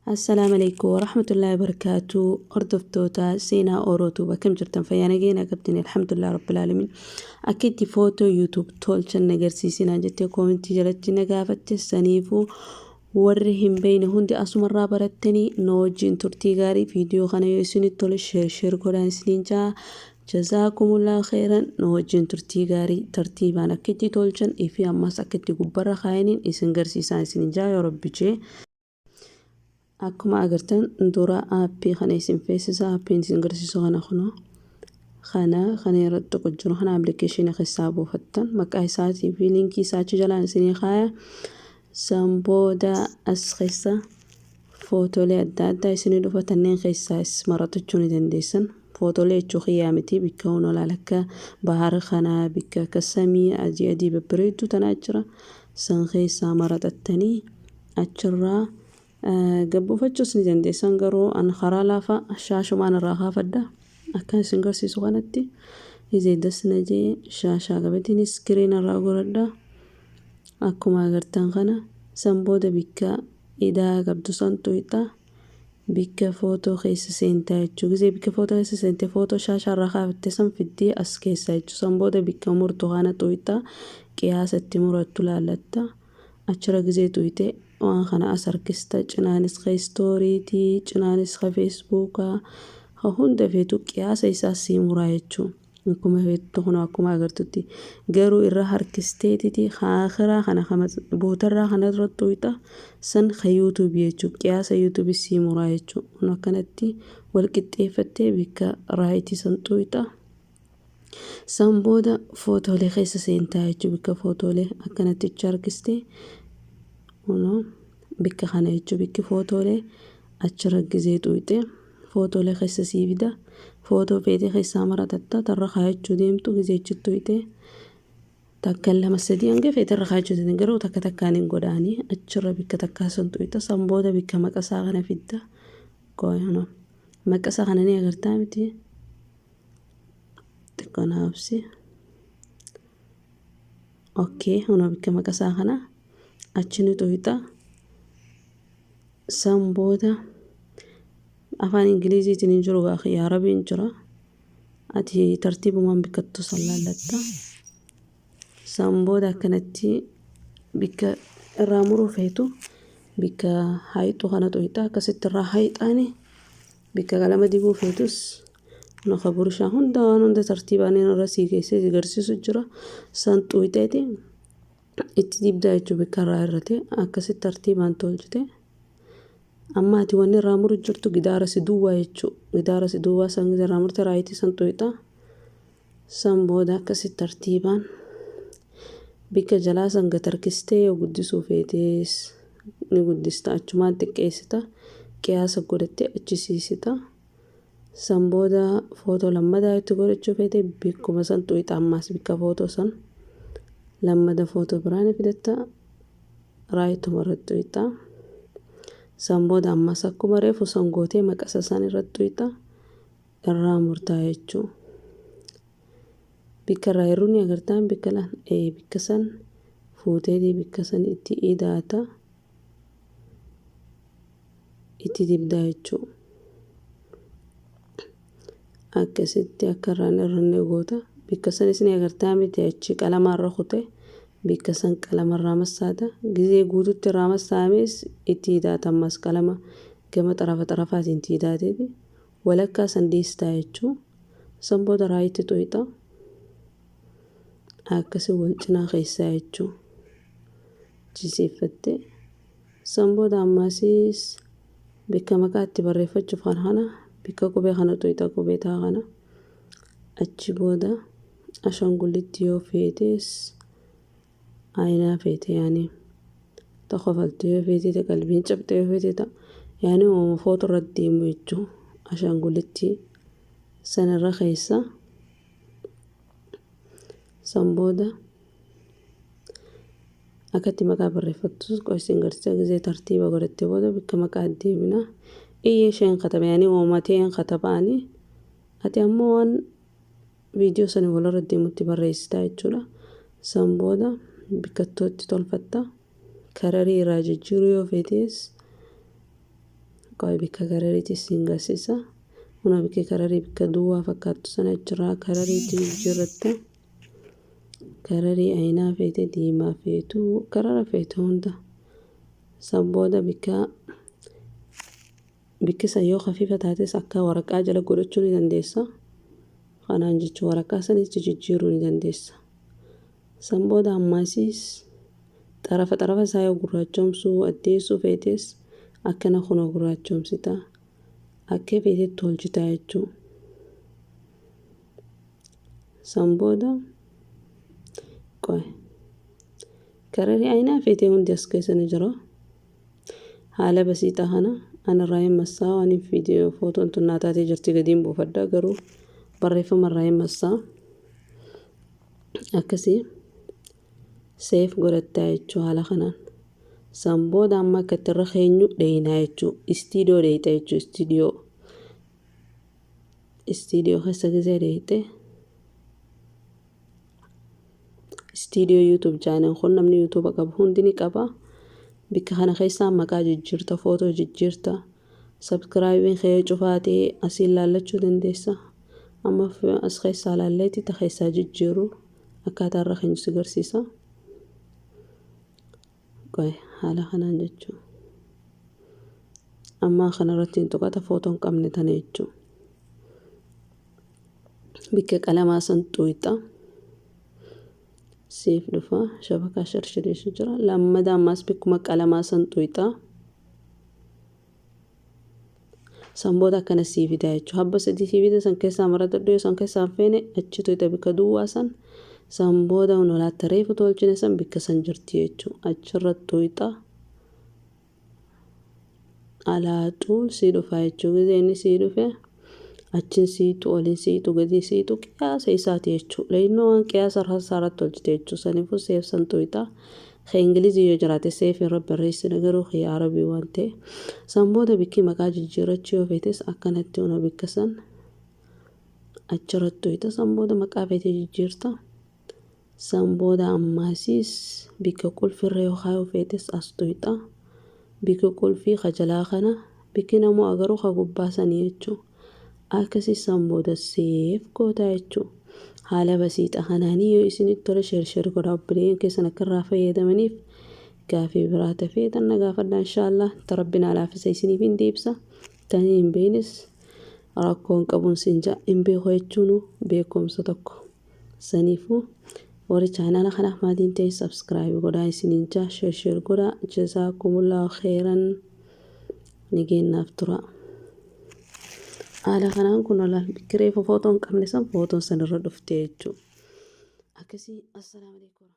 السلام عليكم ورحمة الله وبركاته. أردفتوتا سينا أوروتو بكم جرتن فيانجينا قبتني الحمد لله رب العالمين. أكيد فوتو يوتيوب تولشن نجرسيسينا جتي كومنتي جلتي نجافت سنيفو ورهم بين هندي أسمر برتني نوجين ترتيجاري فيديو خنا يسوني تول شير قران سنينجا جزاكم الله خيرا نوجين ترتيجاري ترتيبانا كتي تولشن إفي أما سكتي قبرة خاينين إسنجرسيسان سنينجا يا رب جي akkuma agartan dura aappii kana isin feesisa aappiin isin garsiisu kana irratti jiru kana appilikeeshinii keessaa buufattan maqaa isaatii fi liinkii isaa achi jalaan isinii kaaya san booda as keessa footoolee adda addaa isinii dhufa tanneen keessaas maratachuu ni dandeessan footoolee jechuu xiyyaa miti bikka hunolaa lakka bahara kana bikka akka samii adii babbareedduu tanaa jira san keessaa maratattanii achirraa gabbuufachuu ni dandeessan garuu an karaa laafa shaashumaan irraa kaafadha akka isin garsiisu kanatti izeedas najee shaashaa qabatiin iskiriin irraa godhadha akkuma agartan kana san booda bikka idaa qabdu san tuuta bikka footoo keessa seentaa jechuu gizee bikka footoo keessa seentee footoo shaashaa irraa kaafatte san fiddee as keessa jechuu san booda bikka murtu kana tuuta qiyaasatti murattu laallatta achira gizee tuute waan kana as harkista cinaanis stooriitii cinaanis feesbuuka hunda feetu qiyaasa isaa sii muraa jechuu akkuma feetu kun akkuma agartutti garuu irra harkisteetiti akhiraa kana bootarraa kana irratti tuuta san YouTube jechuu qiyaasa YouTube sii muraa jechuu akkanatti wal qixxeeffattee bikka raayitii san tuuta san booda footoolee keessa seentaa jechuu bikka footoolee akkanatti harkistee bikka kana jechuu bikki footoolee achirra gizee tuute footoolee keessa sii fida footoo feetee keessaa maratatta tarra kaayachuu deemtu gizee achi tuute takka lama sadii hanga feetee irra kaayachuu deemtu garuu takka takkaan hin godhaanii achirra bikka takkaa san tuuta san booda bikka maqasaa kana fidda gooyano maqasaa kana ni agartaa miti xiqqoo naafsi okay bikka maqasaa kana achi ni tuuta san booda afaan ingiliziitiin hin jiru gaarii arabiin jira ati tartiibumaan bikkattu sallallatta san booda akkanatti bikka irraa muruu feetu bikka haayixu kana tuuta akkasitti irraa haayixaani bikka qalama dibuu feetus noka burshaa hunda tartiibaan irra sii geessee garsiisu jira san tuuteeti itti dibdaa jechuu bikka irraa irrate akkasitti tartiibaan tolchite amma ati wanni irraa muru jirtu gidaara si duwwaa jechuu gidaara si duwwaa san irraa murte raayitii san tuuta san booda akkasitti tartiibaan bikka jalaa san gatarkistee yoo guddisuu feetees ni guddista achumaan xiqqeessita qiyaasa godhattee achisiisita san booda footoo lammadaa itti godhachuu feete bikkuma san tuuta ammaas bikka footoo san lammada footoo biraan fidatta raayituu irratti tuuta san booda ammas akkuma reefu san gootee maqasa san irratti tuuta irraa murtaa jechuu bikka irraa hirruun agartaan bikka san fuuteetii bikka san itti idaata itti dibdaa jechuu akkasitti akka irraan irranne goota bikka san isin agartaa miti achi qalamarra kute bikka san qalamarraa massaata gizee guututti irraa massaamees itti idaata ammas qalama gama xarafaatiin itti idaateeti walakkaa san dhiistaa jechuu san booda raayitii tuuta akkasi wal cinaa keessaa jechuu jisiiffatte san booda ammasiis bikka maqaa itti barreeffachuuf kana bikka qubee kana tuuta qubee taa kana achi booda ashaangullitti yoo feetees aynaa feete yaani takhafaltu yoo feete qalbiin cabxe yoo feete yaani footoo irratti deemu jechuu ashaangullitti sanarra keessa san booda akkatti maqaa barreeffattus qoysiin garsiisa gizee tartiiba godhatte booda bikka maqaa deemina iyyee isheen kataba yaani uumateen katabaani ati ammoo waan viidiyoo sani walirra deemutti barreessitaa jechuudha san booda bikkattooti tolfatta kararii irraa jijjiiruu yoo feetes qoy bikka garariitti siin garsiisa. Kuna bikka gararii bikka duwwaa fakkaattu sana jira garariitti jirratta. Gararii aynaa feete diimaa feetu garara feete hunda. Sabbooda bikki sayyoo khafiifa taates akka waraqaa jala godhachuu ni dandeessa. Kanaan jechuun waraqaa sanitti jijjiiruu ni dandeessa. Sabbooda ammaasiis xarafa isaa yoo gurraachomsuu addeessuu feetes akkana kunoo gurraachomsita. Akka feetetti tolchita jechuudha. Sabbooda qoy gararii aynaa feetee hundi as keessa ni jira. Haala basiitaa kana ana raayim masaa waan viidiyoo footoon tunnaa taatee jirti gadiin buufadhaa garuu barreeffama raayim masaa akkasii seef godhattaa jechuudha haala kanaan. Sabbooda amma akka itti irra keenyu dheeyinaa jechuudha. Istiidiyoo dheeyita jechuudha. Istiidiyoo keessa gisee dheeyite. Istiidiyoo YouTube channel kun namni YouTube qabu hundi ni qaba. Bikka kana keessaa maqaa jijjiirta footoo jijjiirta. Subscribe kee cufaatee asiin laallachuu dandeessa. Amma as keessaa laalleetti ta keessaa jijjiiru akkaataa irra keenyu si garsiisa. Qoy haala kanaan jechuudha. Amma kanarratti tuqata footoon qabne tana jechuudha. Bikka qalamaa san tuuyixa. Seef dhufa shabakaa sharshireessu jira. Lammadaa ammaas bikkuma qalamaa san tuuyixa. Sabbooda akkana sii fidaa jechuudha. Habba sadii sii fida san keessaa maratadhu yoo san keessaa feene achi tuuyixa bikka duwwaa san. Sabbooda hunolaatti reefu tolchine san bikka san jirti jechuudha. Achirratti tuuyixa. Alaaxuun sii dhufa jechuudha. Gizee inni sii dhufe achin siitu olin siitu gadi siitu qiyaasa isaati jechuudha. Leeyinoo waan qiyaasa irratti tolchite jechuudha. Saniifuu seef san tuuyixa. Ingilizii yoo jiraate seef irra barreessina garuu arabii waan ta'e. Sabbooda bikki maqaa jijjiirrachuu yoo feetes akkanatti una bikka san achirratti tuuyixa. Sabbooda maqaa feetee jijjiirta. Sabbooda ammaasiis bikka qulfirra yoo kaayuu feetes as tuuyixa. Bikka qulfii kajalaa kana bikki namoo agaruu ka gubbaa sanii jechuudha. Akkasii sabbooda seef goota jechuudha. Haala basiixa kanaanii yoo isinitti tole sheer godhaa obboleeyyan keessan akka irraa fayyadamaniif gaafii biraa tafee tanna gaafadhaa inshaallah tarabbina alaafisa isiniif hin deebisa. Tanii hin beeknes rakkoon qabuun sinja hin beeku jechuun beekumsa tokko. Saniifuu warri chaanala kanaaf maatiin ta'e subscribe godhaa isiniin jaa sheer godhaa jazaakumullahu khairan ni geennaaf tura. Haala kanaan kun olaal bikki reefu footoon qabne san footoon san irra dhuftee jechuudha. Akkasii assalaamu alaykum.